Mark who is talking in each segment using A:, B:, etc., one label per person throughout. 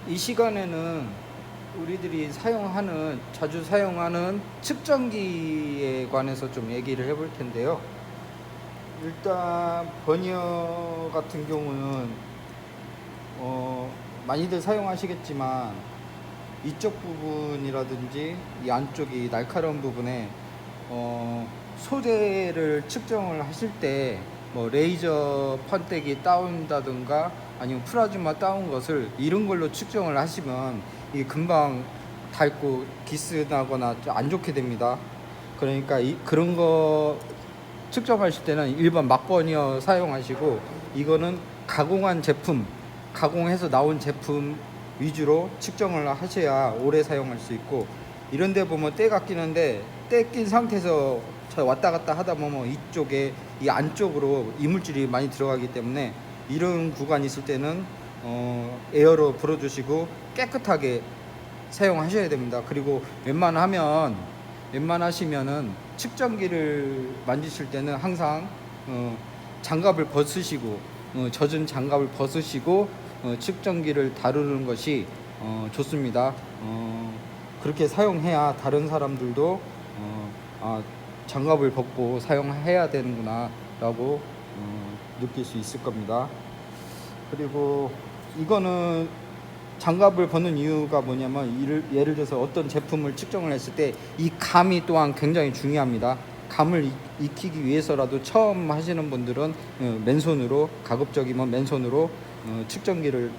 A: 이 시간에는 우리들이 자주 사용하는 측정기에 관해서 좀 얘기를 해볼 텐데요. 일단 버니어 같은 경우는 많이들 사용하시겠지만 이쪽 부분이라든지 이 안쪽이 날카로운 부분에 소재를 측정을 하실 때 뭐 레이저 판때기 따온다든가 아니면 플라즈마 따온 것을 이런 걸로 측정을 하시면 이게 금방 닳고 기스 나거나 안 좋게 됩니다. 그러니까 그런 거 측정하실 때는 일반 막버니어 사용하시고, 이거는 가공해서 나온 제품 위주로 측정을 하셔야 오래 사용할 수 있고, 이런 데 보면 때가 끼는데 때 낀 상태에서 왔다 갔다 하다 보면 이쪽에 이 안쪽으로 이물질이 많이 들어가기 때문에 이런 구간이 있을 때는 에어로 불어주시고 깨끗하게 사용하셔야 됩니다. 그리고 웬만하시면은 측정기를 만지실 때는 항상 장갑을 벗으시고 젖은 장갑을 벗으시고 측정기를 다루는 것이 좋습니다. 그렇게 사용해야 다른 사람들도 장갑을 벗고 사용해야 되는구나 라고 느낄 수 있을 겁니다. 그리고 이거는 장갑을 벗는 이유가 뭐냐면, 예를 들어서 어떤 제품을 측정을 했을 때 이 감이 또한 굉장히 중요합니다. 감을 익히기 위해서라도 처음 하시는 분들은 가급적이면 맨손으로 측정기를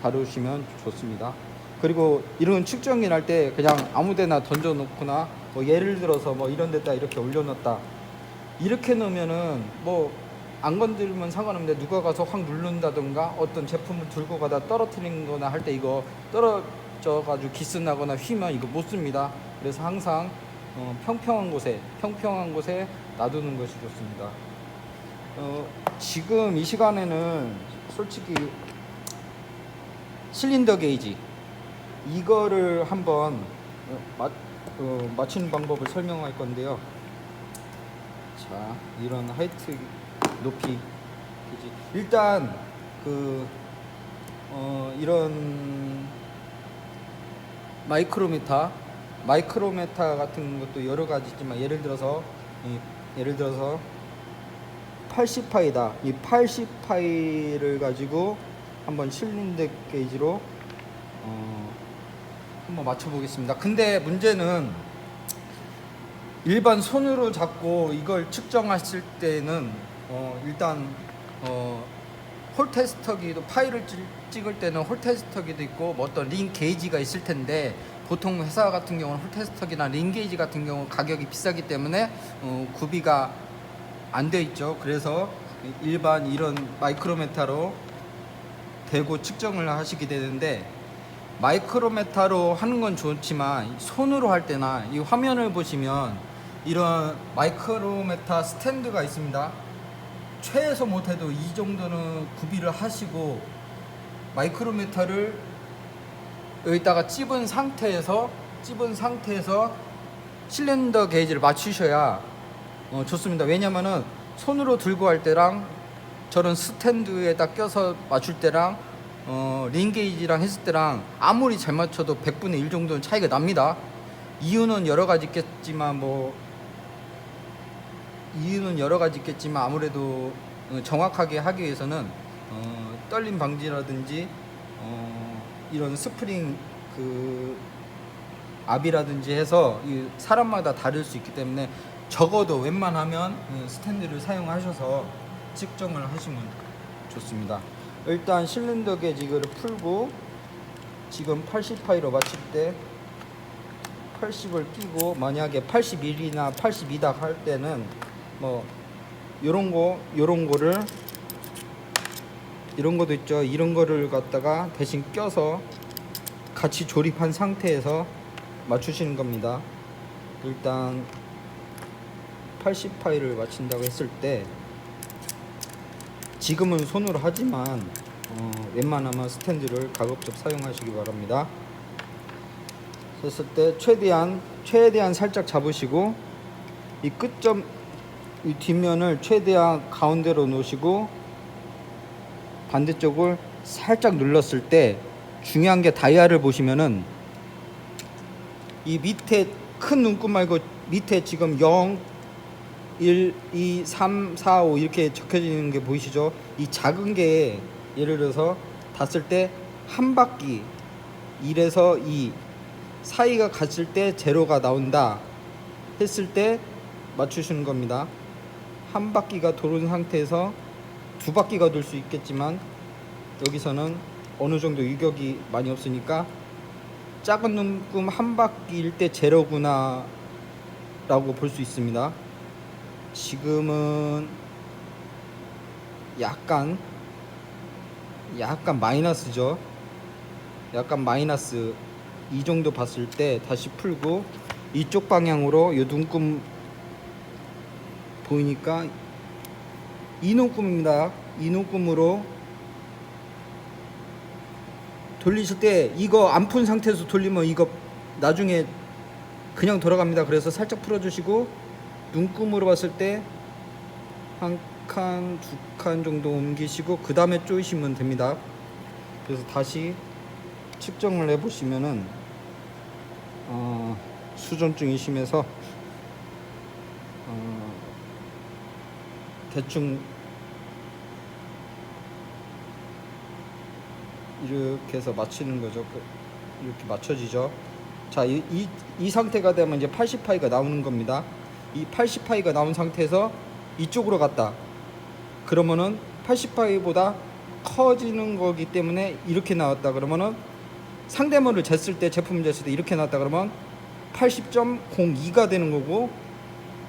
A: 다루시면 좋습니다. 그리고 이런 측정기를 할 때 그냥 아무데나 던져 놓거나 예를 들어서 이런 데다 이렇게 올려놨다 이렇게 놓으면은 안 건드리면 상관없는데, 누가 가서 확 누른다든가 어떤 제품을 들고 가다 떨어뜨리는 거나 할 때 이거 떨어져 가지고 기스 나거나 휘면 이거 못 씁니다. 그래서 항상 평평한 곳에 놔두는 것이 좋습니다. 지금 이 시간에는 솔직히 실린더 게이지 이거를 한번 맞추는 방법을 설명할 건데요. 자, 이런 하이트 높이 게이지. 일단 이런 마이크로메타 같은 것도 여러 가지 있지만, 예를 들어서 80파이다. 이 80파이를 가지고 한번 실린더 게이지로 한번 맞춰 보겠습니다. 근데 문제는 일반 손으로 잡고 이걸 측정하실 때는 일단 홀 테스터기도, 파일을 찍을 때는 홀 테스터기도 있고 어떤 링 게이지가 있을 텐데, 보통 회사 같은 경우는 홀 테스터기나 링 게이지 같은 경우 가격이 비싸기 때문에 구비가 안 돼 있죠. 그래서 일반 이런 마이크로메타로 대고 측정을 하시게 되는데, 마이크로메타로 하는 건 좋지만 손으로 할 때나 이 화면을 보시면 이런 마이크로메타 스탠드가 있습니다. 최소 못해도 이 정도는 구비를 하시고 마이크로메타를 여기다가 찝은 상태에서 실린더 게이지를 맞추셔야 좋습니다. 왜냐면은 손으로 들고 할 때랑 저런 스탠드에다 껴서 맞출 때랑 링 게이지랑 했을 때랑 아무리 잘 맞춰도 100분의 1 정도는 차이가 납니다. 이유는 여러 가지 있겠지만 아무래도 정확하게 하기 위해서는 떨림 방지라든지 이런 스프링 압이라든지 해서 사람마다 다를 수 있기 때문에, 적어도 웬만하면 스탠드를 사용하셔서 측정을 하시면 좋습니다. 일단 실린더 게이지를 풀고, 지금 80파이로 맞출 때 80을 끼고, 만약에 81이나 82다 할 때는 요런 것도 있죠. 이런 거를 갖다가 대신 껴서 같이 조립한 상태에서 맞추시는 겁니다. 일단 80파이를 맞춘다고 했을 때, 지금은 손으로 하지만 웬만하면 스탠드를 가급적 사용하시기 바랍니다. 했을 때 최대한 살짝 잡으시고, 이 끝점, 이 뒷면을 최대한 가운데로 놓으시고 반대쪽을 살짝 눌렀을 때 중요한 게 다이아를 보시면은 이 밑에 큰 눈금 말고 밑에 지금 0, 1, 2, 3, 4, 5 이렇게 적혀지는 게 보이시죠? 이 작은 게 예를 들어서 닿았을 때 한 바퀴 1에서 2 사이가 갔을 때 제로가 나온다 했을 때 맞추시는 겁니다. 한 바퀴가 도는 상태에서 두 바퀴가 돌 수 있겠지만 여기서는 어느 정도 유격이 많이 없으니까 작은 눈금 한 바퀴일 때 제로구나 라고 볼 수 있습니다. 지금은 약간 마이너스죠. 약간 마이너스 이 정도 봤을 때 다시 풀고 이쪽 방향으로 이 눈금 보이니까 이 눈금입니다. 이 눈금으로 돌리실 때 이거 안 푼 상태에서 돌리면 이거 나중에 그냥 돌아갑니다. 그래서 살짝 풀어주시고 눈금으로 봤을 때 한 칸, 두 칸 정도 옮기시고 그 다음에 조이시면 됩니다. 그래서 다시 측정을 해보시면은 수전증이 심해서 대충 이렇게 해서 맞추는 거죠. 이렇게 맞춰지죠. 자, 이 상태가 되면 이제 80파이가 나오는 겁니다. 이 80파이가 나온 상태에서 이쪽으로 갔다. 그러면은 80파이보다 커지는 거기 때문에 이렇게 나왔다. 그러면은 상대모를 쟀을 때, 제품을 쟀을 때 이렇게 나왔다. 그러면 80.02가 되는 거고,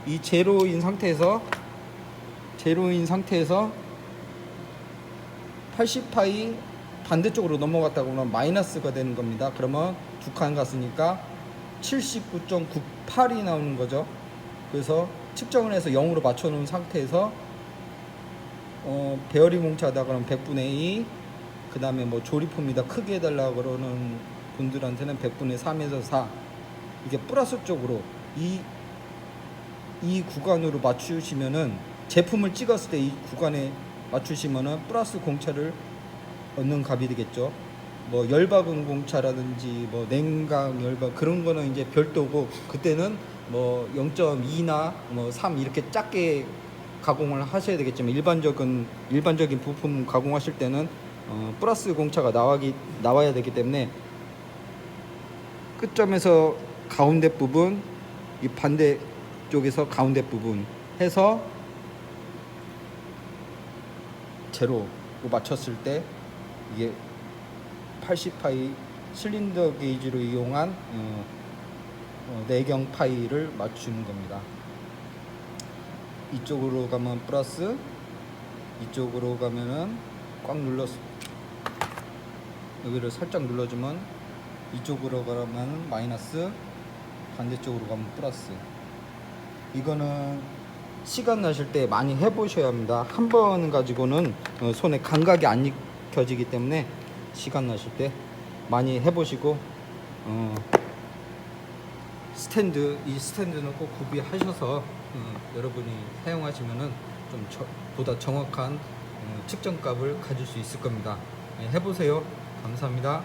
A: 이 제로인 상태에서 80파이 반대쪽으로 넘어갔다고 하면 마이너스가 되는 겁니다. 그러면 두 칸 갔으니까 79.98이 나오는 거죠. 그래서 측정을 해서 0으로 맞춰 놓은 상태에서 베어링 공차하다 그러면 100분의 2, 그 다음에 뭐 조립품이다 크게 해달라 그러는 분들한테는 100분의 3에서 4 이게 플러스 쪽으로 이 구간으로 맞추시면은 제품을 찍었을 때 이 구간에 맞추시면은 플러스 공차를 얻는 값이 되겠죠. 뭐 열박은 공차라든지 뭐 냉각 열박 그런 거는 이제 별도고, 그때는 뭐 0.2나 뭐 3 이렇게 작게 가공을 하셔야 되겠지만 일반적인 부품 가공하실 때는 플러스 공차가 나와야 되기 때문에 끝점에서 가운데 부분, 이 반대 쪽에서 가운데 부분 해서 제로로 맞췄을 때 이게 80파이 실린더 게이지로 이용한 내경 파이를 맞추는 겁니다. 이쪽으로 가면 플러스, 이쪽으로 가면은 꽉 눌러서 여기를 살짝 눌러주면 이쪽으로 가면 마이너스, 반대쪽으로 가면 플러스. 이거는 시간 나실 때 많이 해보셔야 합니다. 한 번 가지고는 손에 감각이 안 익혀지기 때문에 시간 나실 때 많이 해보시고 이 스탠드는 꼭 구비하셔서 여러분이 사용하시면은 좀 보다 정확한 측정값을 가질 수 있을 겁니다. 해보세요. 감사합니다.